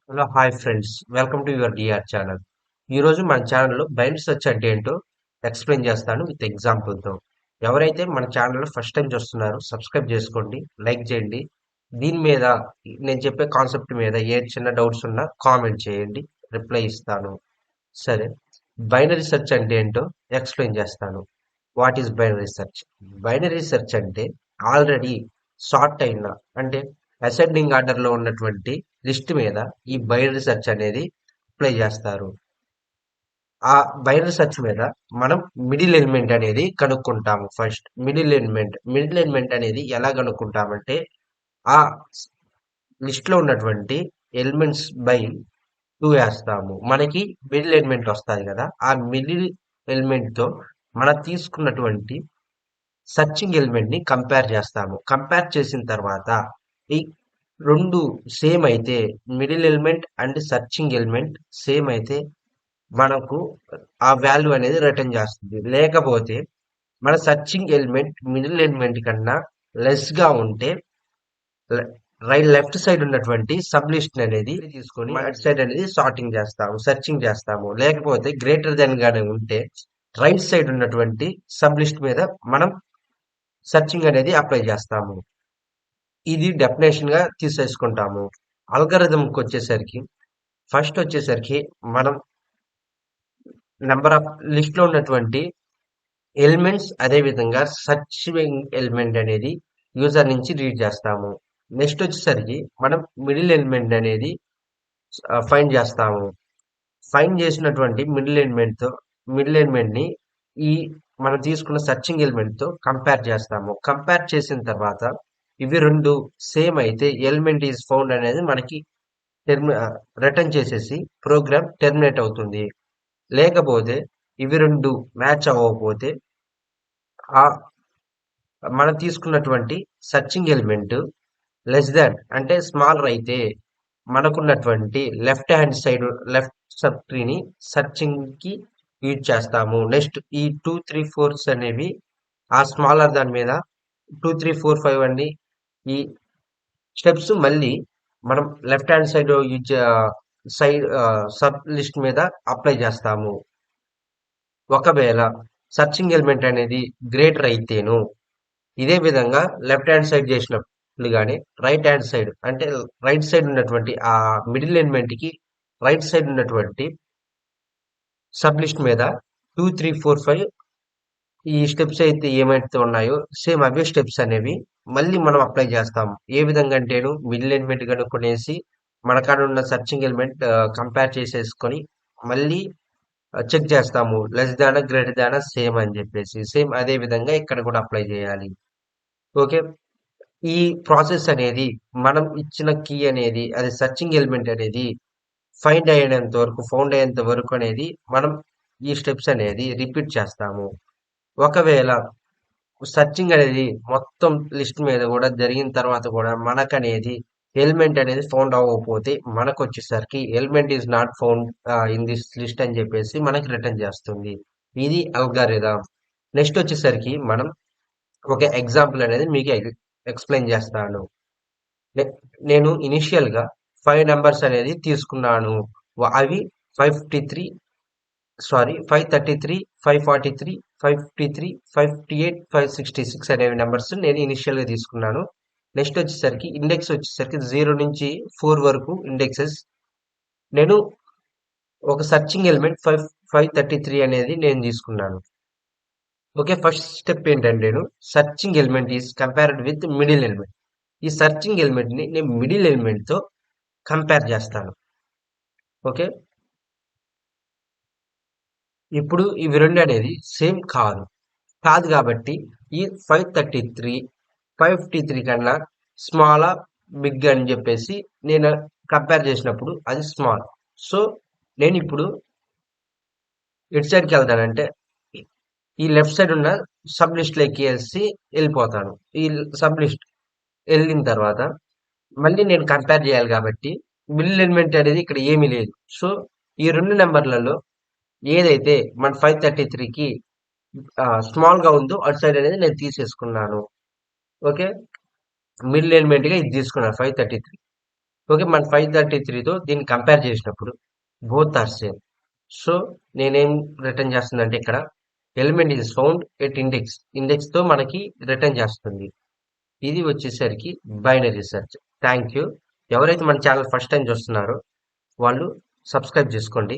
Hello hi friends welcome to your DR channel. ఈరోజు మన ఛానల్లో బైనరీ సెర్చ్ అంటే ఏంటో ఎక్స్ప్లెయిన్ చేస్తాను విత్ ఎగ్జాంపుల్తో. ఎవరైతే మన ఛానల్లో ఫస్ట్ టైం చూస్తున్నారో సబ్స్క్రైబ్ చేసుకోండి, లైక్ చేయండి. దీని మీద నేను చెప్పే కాన్సెప్ట్ మీద ఏ చిన్న డౌట్స్ ఉన్నా కామెంట్ చేయండి, రిప్లై ఇస్తాను. సరే, బైనరీ సెర్చ్ అంటే ఏంటో ఎక్స్ప్లెయిన్ చేస్తాను. What is binary search? Binary search అంటే ఆల్రెడీ సార్ట్ అయిన, అంటే అసెండింగ్ ఆర్డర్ లో ఉన్నటువంటి లిస్ట్ మీద ఈ బైనరీ సెర్చ్ అనేది అప్లై చేస్తారు. ఆ బైనరీ సెర్చ్ మీద మనం మిడిల్ ఎలిమెంట్ అనేది కనుక్కుంటాము. ఫస్ట్ మిడిల్ ఎలిమెంట్ అనేది ఎలా కనుక్కుంటామంటే ఆ లిస్ట్ లో ఉన్నటువంటి ఎలిమెంట్స్ బై 2 వేస్తాము. మనకి మిడిల్ ఎలిమెంట్ వస్తుంది కదా, ఆ మిడిల్ ఎలిమెంట్ తో మనం తీసుకున్నటువంటి సర్చింగ్ ఎలిమెంట్ ని కంపేర్ చేస్తాము. కంపేర్ చేసిన తర్వాత ఈ రెండు సేమ్ అయితే, middle element and searching element same అయితే మనకు ఆ వాల్యూ అనేది రిటర్న్ చేస్తుంది. లేకపోతే మన సర్చింగ్ ఎలిమెంట్ మిడిల్ ఎలిమెంట్ కన్నా లెస్ గా ఉంటే లెఫ్ట్ సైడ్ ఉన్నటువంటి సబ్ లిస్ట్ అనేది తీసుకొని అటు సైడ్ అనేది సార్టింగ్ చేస్తాము, సెర్చింగ్ చేస్తాము. లేకపోతే గ్రేటర్ దెన్ గానే ఉంటే రైట్ సైడ్ ఉన్నటువంటి సబ్ లిస్ట్ మీద మనం సెర్చింగ్ అనేది అప్లై చేస్తాము. ఇది డెఫినేషన్ గా తీసేసుకుంటాము. అల్గరిథంకి వచ్చేసరికి ఫస్ట్ వచ్చేసరికి మనం నెంబర్ ఆఫ్ లిస్ట్ లో ఉన్నటువంటి ఎలిమెంట్స్, అదే విధంగా సర్చింగ్ ఎలిమెంట్ అనేది యూజర్ నుంచి రీడ్ చేస్తాము. నెక్స్ట్ వచ్చేసరికి మనం మిడిల్ ఎలిమెంట్ అనేది ఫైండ్ చేస్తాము. ఫైండ్ చేసినటువంటి మిడిల్ ఎలిమెంట్ ని ఈ మనం తీసుకున్న సర్చింగ్ ఎలిమెంట్ తో కంపేర్ చేస్తాము. కంపేర్ చేసిన తర్వాత ఇవి రెండు సేమ్ అయితే ఎలిమెంట్ ఈజ్ ఫౌండ్ అనేది మనకి రిటర్న్ చేసేసి ప్రోగ్రామ్ టెర్మినేట్ అవుతుంది. లేకపోతే ఇవి రెండు మ్యాచ్ అవ్వకపోతే ఆ మనం తీసుకున్నటువంటి సర్చింగ్ ఎలిమెంట్ లెస్ దాన్, అంటే స్మాలర్ అయితే మనకున్నటువంటి లెఫ్ట్ సబ్ ట్రీని సర్చింగ్ కి యూజ్ చేస్తాము. నెక్స్ట్ ఈ 2, 3, 4 అనేవి ఆ స్మాలర్ దాని మీద 2, 3, 4, 5 అన్ని ఈ స్టెప్స్ మళ్ళీ మనం left hand side use side sub list మీద అప్లై చేస్తాము. ఒకవేళ సర్చింగ్ ఎలిమెంట్ అనేది గ్రేటర్ అయితేను ఇదే విధంగా లెఫ్ట్ హ్యాండ్ సైడ్ చేసినట్లుగానే రైట్ హ్యాండ్ సైడ్, అంటే రైట్ సైడ్ ఉన్నటువంటి ఆ మిడిల్ ఎలిమెంట్ కి రైట్ సైడ్ ఉన్నటువంటి సబ్ లిస్ట్ మీద 2, 3, 4, 5 ఈ స్టెప్స్ అయితే ఏమైతే ఉన్నాయో సేమ్ అవే స్టెప్స్ అనేవి మళ్ళీ మనం అప్లై చేస్తాం. ఏ విధంగా అంటేను మిడిల్ ఎలిమెంట్ కనుక్కునేసి మన కాడ ఉన్న సర్చింగ్ ఎలిమెంట్ కంపేర్ చేసేసుకొని మళ్ళీ చెక్ చేస్తాము, లెస్ దానా గ్రేటర్ దానా సేమ్ అని చెప్పేసి. సేమ్ అదే విధంగా ఇక్కడ కూడా అప్లై చేయాలి. ఓకే, ఈ ప్రాసెస్ అనేది మనం ఇచ్చిన కీ అనేది, అది సర్చింగ్ ఎలిమెంట్ అనేది ఫౌండ్ అయ్యేంత వరకు అనేది మనం ఈ స్టెప్స్ అనేది రిపీట్ చేస్తాము. ఒకవేళ సర్చింగ్ అనేది మొత్తం లిస్ట్ మీద కూడా జరిగిన తర్వాత కూడా మనకనేది ఎలిమెంట్ అనేది ఫౌండ్ అవ్వకపోతే మనకు వచ్చేసరికి element is not found in this list అని చెప్పేసి మనకి రిటర్న్ చేస్తుంది. ఇది అల్గారిథం. నెక్స్ట్ వచ్చేసరికి మనం ఒక ఎగ్జాంపుల్ అనేది మీకు ఎక్స్ప్లెయిన్ చేస్తాను. నే- నేను ఇనిషియల్ గా 5 నెంబర్స్ అనేది తీసుకున్నాను. అవి 553, 533, 543, 553, 558, 566 అనేవి నెంబర్స్ నేను ఇనిషియల్ గా తీసుకున్నాను. నెక్స్ట్ వచ్చేసరికి ఇండెక్స్ వచ్చేసరికి 0 నుంచి 4 వరకు ఇండెక్సెస్. నేను ఒక సర్చింగ్ ఎలిమెంట్ 533 అనేది నేను తీసుకున్నాను. ఓకే, ఫస్ట్ స్టెప్ ఏంటంటే నేను searching element is compared with middle element. ఈ సర్చింగ్ ఎలిమెంట్ ని నేను మిడిల్ ఎలిమెంట్ తో కంపేర్ చేస్తాను. ఓకే, ఇప్పుడు ఇవి రెండు అనేది సేమ్ కాదు. కాదు కాబట్టి ఈ 533 కన్నా స్మాల్ బిగ్ అని చెప్పేసి నేను కంపేర్ చేసినప్పుడు అది స్మాల్. సో నేను ఇప్పుడు ఎటు సైడ్కి వెళ్తానంటే ఈ లెఫ్ట్ సైడ్ ఉన్న సబ్ లిస్ట్ లోకి వేసి వెళ్ళిపోతాను. ఈ సబ్ లిస్ట్ వెళ్ళిన తర్వాత మళ్ళీ నేను కంపేర్ చేయాలి కాబట్టి మిడిల్ ఎలిమెంట్ అనేది ఇక్కడ ఏమీ లేదు. సో ఈ రెండు నెంబర్లలో ఏదైతే మన 533కి స్మాల్ గా ఉందో అటు సైడ్ అనేది నేను తీసేసుకున్నాను. ఓకే, మిడిల్ ఎలిమెంట్ గా ఇది తీసుకున్నాను 533. ఓకే. మన 533తో దీన్ని కంపేర్ చేసినప్పుడు బోత్ ఆర్ సేమ్. సో నేనేం రిటర్న్ చేస్తుందంటే ఇక్కడ ఎలిమెంట్ ఈజ్ ఫౌండ్ ఎట్ ఇండెక్స్‌తో మనకి రిటర్న్ చేస్తుంది. ఇది వచ్చేసరికి బైనరీ సెర్చ్. Thank you. ఎవరైతే మన ఛానల్ ఫస్ట్ టైం చూస్తున్నారో వాళ్ళు సబ్స్క్రైబ్ చేసుకోండి.